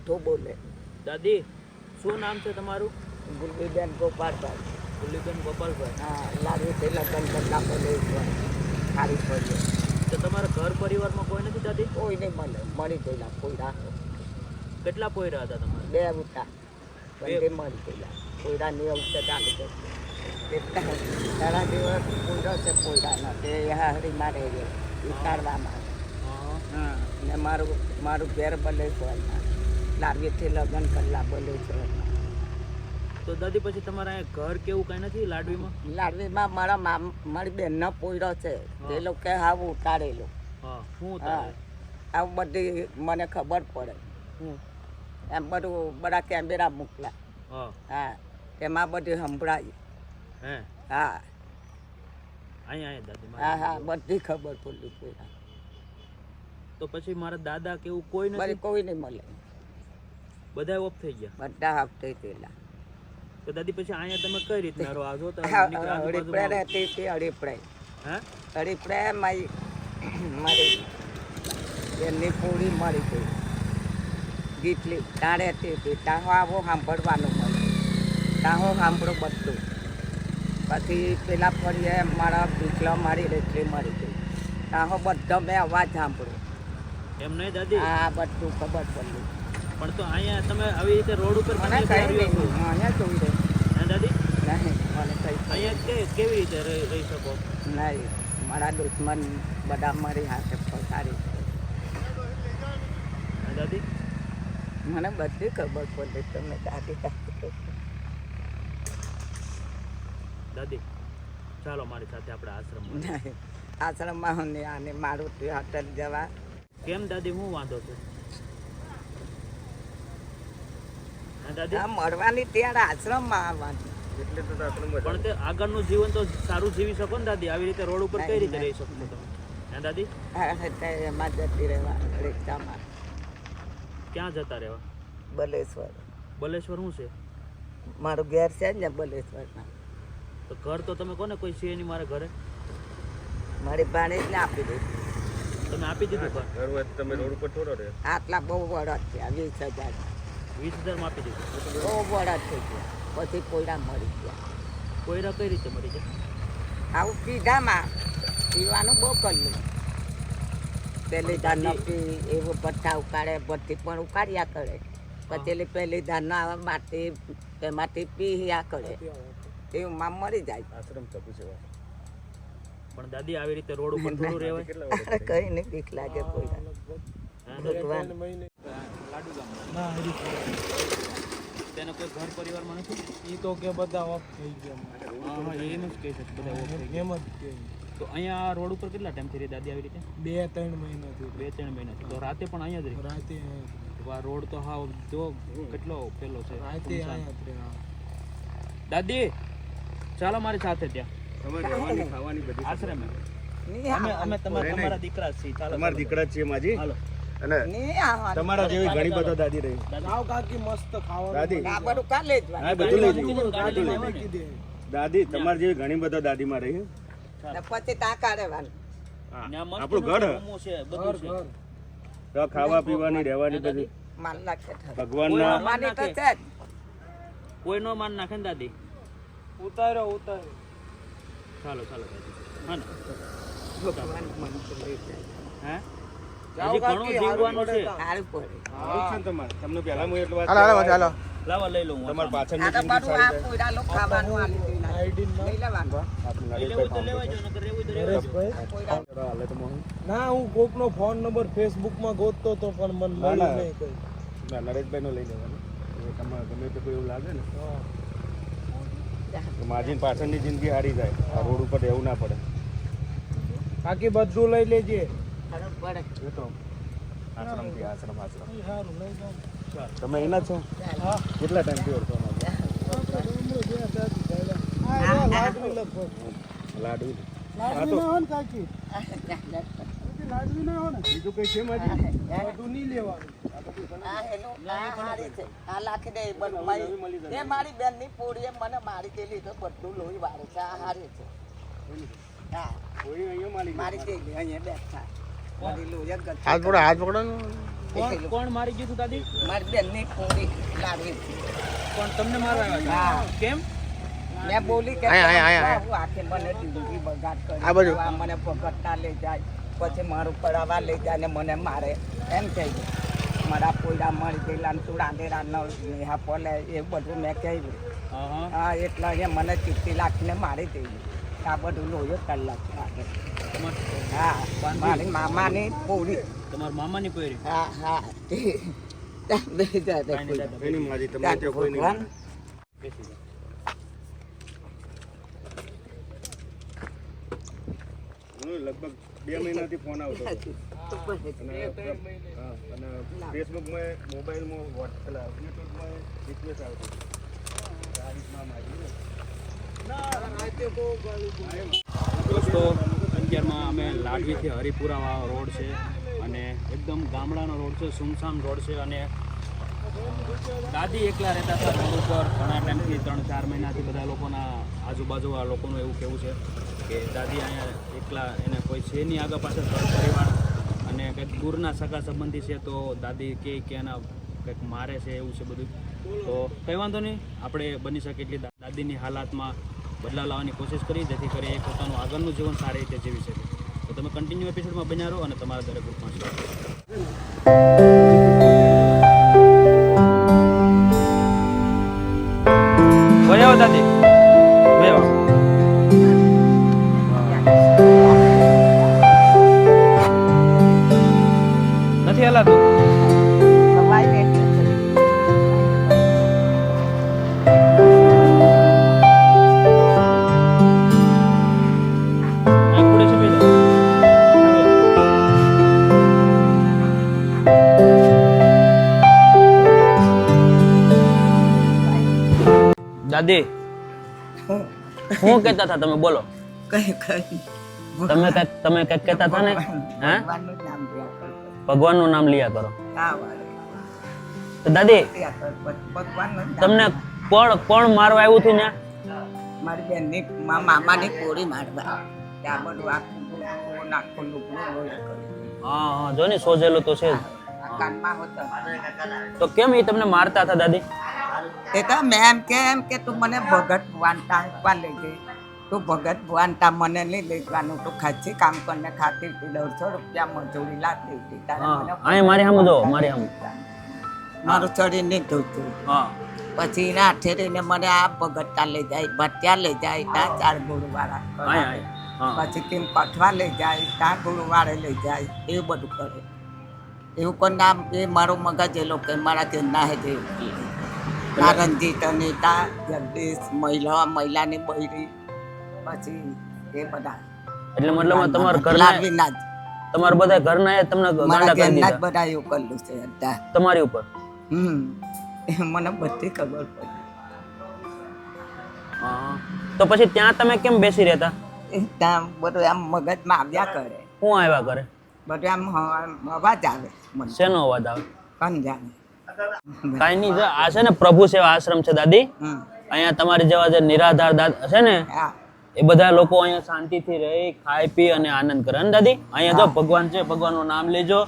તો બોલે. દાદી શું નામ છે તમારું? ગુલ્લીબેન ગોપાલભાઈ. ગુલ્લીબેન ગોપાલભાઈ. હા, લાડુથી લગ્ન કરતા બોલે સારી પડે. તો તમારા ઘર પરિવારમાં કોઈ નથી દાદી? કોઈ નહીં મળે, મળી ગયેલા કોઈરા. કેટલા પોયરા હતા તમારે? 2 ઉઠા બંને મળી ગયેલા. કોઈરાની અવസ്ഥા ચાલુ કરતી એટલા સારા દિવસ પૂરો છે કોઈરાના તે હારી મારે ઉતારવામાં. હા, ને મારું ઘેર બલેશ્વરના લાડવીથી લગ્ન કરલા બલેશ્વરના. તો દાદી પછી તમારા અહીંયા ઘર કેવું કઈ નથી લાડવીમાં? લાડવીમાં મારી બેનનો પોયરો છે તે લોકો આવું ઉતારેલું. હા, શું ઉતારે? આવું બધી મને ખબર પડે. એમ બધું બધા કેમેરા મોકલા. હા, તેમાં બધી સંભળાય. હે? હા અહીંયા દાદી. હા હા, બધી ખબર પડી કોઈના. તો પછી મારા દાદા કેવું કોઈ નથી? કોઈ નહીં મળે, બધા ઓફ થઈ ગયા. બધા હપ્તે થયેલા. તો દાદી પછી અહીંયા તમે કઈ રીતના રહો? આજો અડીપડે રહેતી હતી. અડીપડે. હે? અડીપડે મારી બેનની પૂરી મળી ગઈ. ગીતલી ત્યાં રહેતી હતી. ત્યાં આવો સાંભળવાનું મળે. ત્યાં સાંભળો બધું. પછી પેલા ફરીએ મારા પીછલા મારી રેટલી મળી ગઈ. ત્યાં બધો મેં અવાજ સાંભળ્યો. એમ નહીં દાદી? હા, બધું ખબર પડી. પણ તો અહીંયા તમે આવી રીતે રોડ ઉપર મને કઈ નહીં, મને જોઈ રહે. હે દાદી? નહીં, મને કઈ અહીંયા કેવી રીતે રહી શકો? નહીં, મારા દુશ્મન બધા મારી હાથે પસારી. હે દાદી? મને બધી ખબર પડી. તમે દાદી દાદી ચાલો મારી સાથે આપણે આશ્રમ. નહીં, આશ્રમમાં હું નહીં. આને મારું હોટલ જવા. કેમ દાદી, હું વાંધો છે? દાદી મળવાની ત્યારે આશ્રમમાં આવવાનું. પણ તે આગળનું જીવન તો સારું જીવી શકો ને દાદી. આવી રીતે રોડ ઉપર કઈ રીતે રહી શકો તમે? હે દાદી? એમાં જતી રહેવા રિક્ષામાં. ક્યાં જતા રહેવા? બલેશ્વર. બલેશ્વર શું છે? મારું ઘેર છે ને બલેશ્વરના. તો ઘર તો તમે કોને કોઈ છે નહીં મારા ઘરે? મારી ભાણેજને આપી દીધું. તમે આપી દીધું ઘર? તમે રોડ ઉપર થોડો રહે? આટલા બહુ વરસ છે. 20,000. 20,000 માં આપી દીધું? બહુ વરસ થઈ ગયા. પછી કોયરા મળી ગયા. કોયરા કઈ રીતે મળી જાય? આવું પીધામાં પીવાનું બહુ કર્યું. પેલી ધાન પી એવું ભઠ્ઠા ઉકાળે, ભઠ્ઠી પણ ઉકાળ્યા કરે. પછી પેલી ધાન બાટી તેમાંથી પીયા કરે. એવું માં મરી જાય. આશ્રમ ચપુ છે. પણ દાદી આવી રીતે રોડ ઉપર થોડું રહેવાય? કઈ નહીં, બીક લાગે કોઈ. ભગવાન તેને કોઈ ઘર પરિવારમાં નથી? એ તો કે બધા ઓફ થઈ ગયા. હા, એનું જ કહી શકે બધા ઓફ થઈ ગયા. એમ જ કે તો અહીંયા રોડ ઉપર કેટલા ટાઈમથી રહી દાદી આવી રીતે? 2-3 મહિનાથી. 2-3 મહિનાથી. તો રાતે પણ અહીંયા જ રહી? રાતે આ રોડ તો હાવ જો કેટલો પેલો છે. રાતે અહીંયા જ રહ્યા. દાદી ચાલો મારી સાથે ત્યાં તમારે રહેવાની ખાવાની બધી આશ્રમે. અમે તમારા દીકરા છીએ. ચાલો તમારા દીકરા છે માજી. હાલો. અને તમારા જેવી ઘણી બધો દાદી રહી. જાવ કાકી, મસ્ત ખાવાનું. દાદી આ બધું કાલે જ હા, બધું લઈ જજો. મૂકી દે. દાદી તમારી જેવી ઘણી બધો દાદીમાં રહી. પછી ટાંકા રહેવાનું. આપણું ઘર છે બધું છે. તો ખાવા પીવાની રહેવાની બધી માલ નાખે ભગવાનના માની તો છે જ. કોઈ નો માન નાખે ને દાદી. ઉતાર્યો. ચાલો દાદી. હા ને? ભગવાન મન તો લઈ જાય. હે? જાઓ હજી ઘણું કાકી, જીવવાનું છે. સારું પડે. આવું છે ને તમારે. તમને પહેલા હું એટલું વાત લાવો લઈ લઉં હું. તમારા પાછળની આ તો જિંદગી બધું સારી આ કોયડા લોકો ખાવાનું આલી દેલા. આઈડી લઈ લેવાનું. આપણે લઈ લેવું તો લેવાય જાય, નકર રહેવું તો રહેવાય. નરેશભાઈ, કોયડા હાલે તો મોહન. ના હું કોકનો ફોન નંબર ફેસબુકમાં ગોતતો તો પણ મને મળ્યું નહીં કઈ. ના, નરેશભાઈ નો લઈ લેવાનો. એ તમારે ગમે તે કોઈ એવું લાગે ને તો માજીને પાછળની જિંદગી હારી જાય. આ રોડ ઉપર રહેવું ના પડે. કાકી બધું લઈ લેજે. ખબર પડે. એ તો આશ્રમથી આશ્રમ. સારું લઈ જાઓ. તમે એના છો? હા, કેટલા ટાઈમથી ઓળખો છો? લાડવી લગભગ. લાડવી. લાડવી ના હોય ને કાકી? લાડવી ના હોય ને? બીજું કઈ છે માજી? બધું નહીં લેવાનું. આ એનું આ હારી છે. આ લાખી દે બધું એ મારી બેનની પોળીએ મને મારી દેલી તો બધું લોહી વાળે છે. આ હારી છે. હા, કોઈ અહીંયા માલિક મારી દેલી અહીંયા બેઠા. મારી લોહી જ હાથ પકડો ને. કોણ મારી ગયું હતું દાદી? મારી બેનની પૂરી લાવી હતી. કોણ તમને મારવા આવ્યા હા. હતા? કેમ? મેં બોલી કે હું આખે મને જિંદગી બગાડ કરી આ મને પકડતા લઈ જાય પછી મારું પડાવવા લઈ જાય ને મને મારે એમ કહી દે મારા પોયડા મળી ગયેલા ને તું રાંધેરા નેહા પોલે એ બધું મેં કહ્યું. હા. હા એટલે અહીંયા મને ચીઠી લાખીને મારી દીધી. આ બધું લોહી કલાક લાગે. હા મારી મામાની પૂરી. તમારા મામાની પોયરી? હા હા એની મારી તમે ત્યાં કોઈ નહીં. બેસી જાઓ. લગભગ 2 મહિનાથી ફોન આવતો હતો. હા, અને ફેસબુકમાં મોબાઈલમાં યુટ્યુબમાં રિક્વેસ્ટ આવતી આ રીતના મારી દોસ્તો અત્યારમાં અમે લાડવીથી હરિપુરા રોડ છે અને એકદમ ગામડાનો રોડ છે, સુમસામ રોડ છે અને દાદી એકલા રહેતા હતા રોડ ઉપર ઘણા ટાઈમથી 3-4 મહિનાથી બધા લોકોના આજુબાજુ આ લોકોનું એવું કહેવું છે કે દાદી અહીંયા એકલા એને કોઈ છે નહીં આગળ પાછળ ઘર પરિવાર અને કંઈક દૂરના સગા સંબંધી છે તો દાદી કહે કે એના કંઈક મારે છે એવું છે બધું. તો કંઈ વાંધો નહીં, આપણે બની શકે એટલી દાદીની હાલાતમાં બદલાવ લાવવાની કોશિશ કરી જેથી કરી એ પોતાનું આગળનું જીવન સારી રીતે જીવી શકે. તો તમે કન્ટિન્યુ એપિસોડમાં બન્યા રહો અને તમારા દરેક ગ્રુપમાં શેર કરો. વયો દાદી વયો. નથી હલાતું? દાદી શું કહેતા હતા તમે? બોલો. કઈ કઈ તમે કઈક કહેતા હતા ને? હે? ભગવાનનું નામ લિયા કરો. તો દાદી તમને કોણ મારવા આવ્યું હતું ને? મારી બેનની મામાની કોળી મારવા ત્યાં બધું આખું લુકડું હા જો ને સોજેલું તો છે જ. કાનમાં હતો તો કેમ એ તમને મારતા હતા દાદી? એ તો મેં એમ કે તું મને ભગત ભુવાનતા આપવા લઈ ગઈ. તું ભગત ભુવાનતા મને નહીં લઈ જવાનું. તું ખાચી કામ કરીને ખાતી હતી 150 રૂપિયા મજૂરી લાગતી હતી. અહીં મારી સામે જો, મારી સામે. મારું શરીર નહીં ધોતું. હા પછી એના હાથે રહીને મને આ ભગતતા લઈ જાય, ભટ્યા લઈ જાય, ત્યાં 4 ગુરુવાળા પછી કેમ કઠવા લઈ જાય, ત્યાં ગુરુવાળે લઈ જાય, એવું બધું કરે. એવું કોઈ નામ એ મારું મગજ એ લોકો મારા ઘરના હે જે રંજીત અનિતા જગદીશ મહિલાની બૈરી પછી એ બધા એટલે મતલબ તમારા ઘરના લાવીના જ તમારા બધા ઘરના એ તમને મારા ગાંડા કરી ઘરના જ દીધા બધા એવું કરેલું છે અત્યારે. તમારી ઉપર? એ મને બધી ખબર પડી. હા તો પછી ત્યાં તમે કેમ બેસી રહેતા? ત્યાં બધું આમ મગજમાં આવ્યા કરે, શું આવ્યા કરે? બધું આમ અવાજ આવે મને શેનો અવાજ આવે? કોણ જાણે. કાંઈ નહીં, જો આ છે ને પ્રભુ સેવા આશ્રમ છે દાદી. અહીંયા તમારી જેવા જે નિરાધાર દાદા છે ને હા એ બધા લોકો અહીંયા શાંતિથી રહી ખાઈ પી અને આનંદ કરે ને દાદી. અહીંયા જો ભગવાન છે, ભગવાનનું નામ લેજો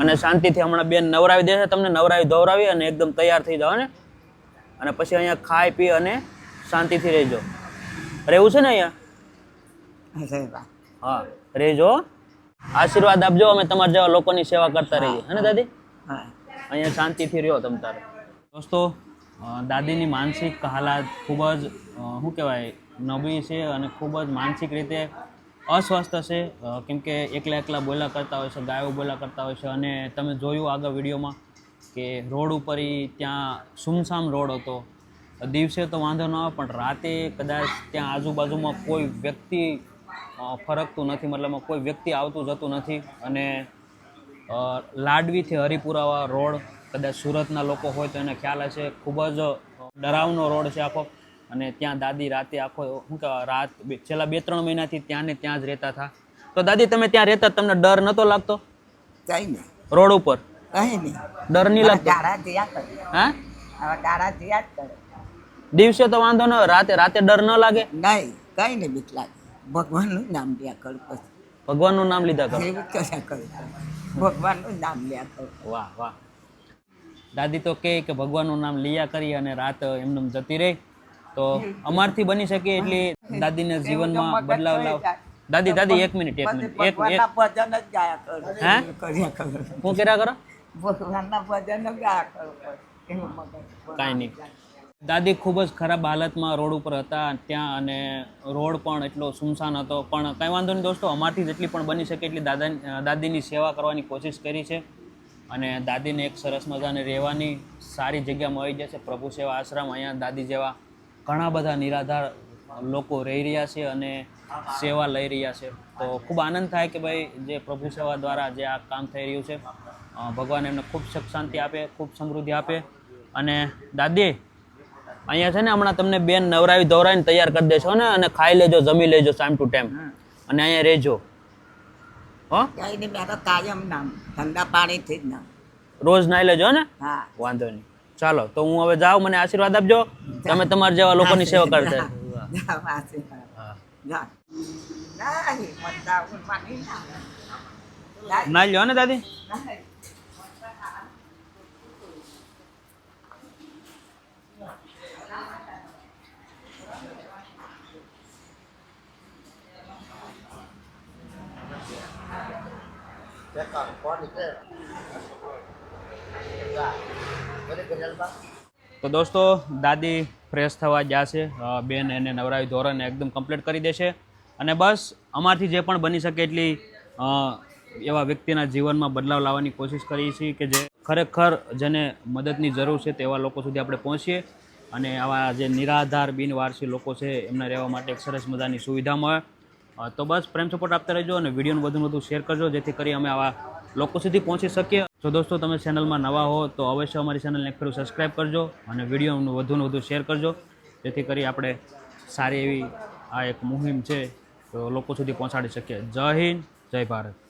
અને શાંતિથી હમણાં બેન નવરાવી દેશે તમને, નવરાવી ધોવરાવી અને એકદમ તૈયાર થઈ જાવ ને અને પછી અહીંયા ખાઈ પી અને શાંતિથી રહેજો. રહેવું છે ને અહીંયા? હા રહેજો, આશીર્વાદ આપજો. અમે તમારા જેવા લોકોની સેવા કરતા રહીએ હે ને દાદી. હા અહીંયા શાંતિથી રહ્યો તમ તારે. દોસ્તો દાદીની માનસિક હાલાત ખૂબ જ શું કહેવાય નબળી છે અને ખૂબ જ માનસિક રીતે અસ્વસ્થ છે. કેમકે એકલા બોલા કરતા હોય છે, ગાયો બોલા કરતા હોય છે અને તમે જોયું આગળ વિડીયોમાં કે રોડ ઉપર ત્યાં સુમસામ રોડ હતો. દિવસે તો વાંધો ન આવે પણ રાતે કદાચ ત્યાં આજુબાજુમાં કોઈ વ્યક્તિ ફરકતું નથી, મતલબ કોઈ વ્યક્તિ આવતું જતું નથી. અને લાડવીથી હરિપુરા રોડ કદાચ સુરતના લોકો હોય તો એને ખ્યાલ હશે, ખૂબ જ ડરાવનો રોડ છે આખો. અને ત્યાં દાદી રાતે આખો શું કહેવાય રાત છેલ્લા 2-3 મહિનાથી ત્યાં ને ત્યાં જ રહેતા હતા. તો દાદી તમે ત્યાં રહેતા તમને ડર નહોતો લાગતો? કઈ નહીં, રોડ ઉપર કઈ નહીં ડર નહીં લાગતો? દાડા જીયા કરે. હા દાડા જીયા જ કરે. દિવસે તો વાંધો ન, રાતે ડર ન લાગે? નહીં કઈ નહીં બીક લાગે. ભગવાનનું નામ લ્યા કર પછી ભગવાનનું નામ લીધા કરો. એવું કર્યા કર. ભગવાનનું નામ લ્યા કરો. વાહ વાહ. દાદી તો કહે કે ભગવાનનું નામ લિયા કરી અને રાત એમને જતી રહી. તો અમારથી બની શકે એટલી દાદીને જીવનમાં બદલાવ લાવ. દાદી દાદી એક મિનિટ ભગવાનના ભજન જ ગાયા કરો. હે? કર્યા કરો. હું કર્યા કરો ભગવાનના ભજન જ ગાયા કરો. એનું મગજ કાંઈ નહીં. દાદી ખૂબ જ ખરાબ હાલતમાં રોડ ઉપર હતા ત્યાં, અને રોડ પણ એટલો સુમસાન હતો. પણ કંઈ વાંધો નહીં દોસ્તો, અમારથી જેટલી પણ બની શકે એટલી દાદીની સેવા કરવાની કોશિશ કરી છે. અને દાદીને એક સરસ મજાને રહેવાની સારી જગ્યા મળી જશે. પ્રભુ સેવા આશ્રમ, અહીંયા દાદી જેવા ઘણા બધા નિરાધાર લોકો રહી રહ્યા છે અને સેવા લઈ રહ્યા છે. તો ખૂબ આનંદ થાય કે ભાઈ જે પ્રભુ સેવા દ્વારા જે આ કામ થઈ રહ્યું છે, ભગવાન એમને ખૂબ સુખ શાંતિ આપે, ખૂબ સમૃદ્ધિ આપે. અને દાદી અહીંયા છે ને હમણાં તમને બેન નવરાવી ધોરાવીને તૈયાર કરી દેશો ને, અને ખાઈ લેજો, જમી લેજો ટાઈમ ટુ ટાઈમ, અને અહીંયા રહેજો. હો, કઈ નહીં, મેં તો કાયમ નામ ઠંડા પાણીથી જ નામ. રોજ નાઈ લેજો ને. હા, વાંધો નહીં. ચાલો તો હું હવે જાઉં, મને આશીર્વાદ આપજો. તમે તમારા જેવા લોકોની સેવા કરતા. જાઓ, આશીર્વાદ. જા. નહીં, મતદાર માની ના. નાઈ લ્યો ને દાદી. નહીં. તો દોસ્તો દાદી ફ્રેશ થવા ગયા છે. બેન એને નવરાવી ધોરણ એકદમ કમ્પ્લીટ કરી દેશે. અને બસ અમારથી જે પણ બની શકે એટલી એવા વ્યક્તિના જીવનમાં બદલાવ લાવવાની કોશિશ કરીએ છીએ કે જે ખરેખર જેને મદદની જરૂર છે તેવા લોકો સુધી આપણે પહોંચીએ, અને આવા જે નિરાધાર બિનવારસી લોકો છે એમને રહેવા માટે એક સરસ મજાની સુવિધા મળે. તો બસ પ્રેમ સપોર્ટ આપતા રહેજો અને વિડીયોનું વધુ શેર કરજો, જેથી કરી અમે આવા લોકો સુધી પહોંચી શકીએ. જો દોસ્તો તમે ચેનલમાં નવા હો તો અવશ્ય અમારી ચેનલને એક ફેરું સબસ્ક્રાઈબ કરજો અને વિડીયોનું વધુ શેર કરજો, જેથી કરી આપણે સારી એવી આ એક મુહિમ છે તો લોકો સુધી પહોંચાડી શકીએ. જય હિન્દ, જય ભારત.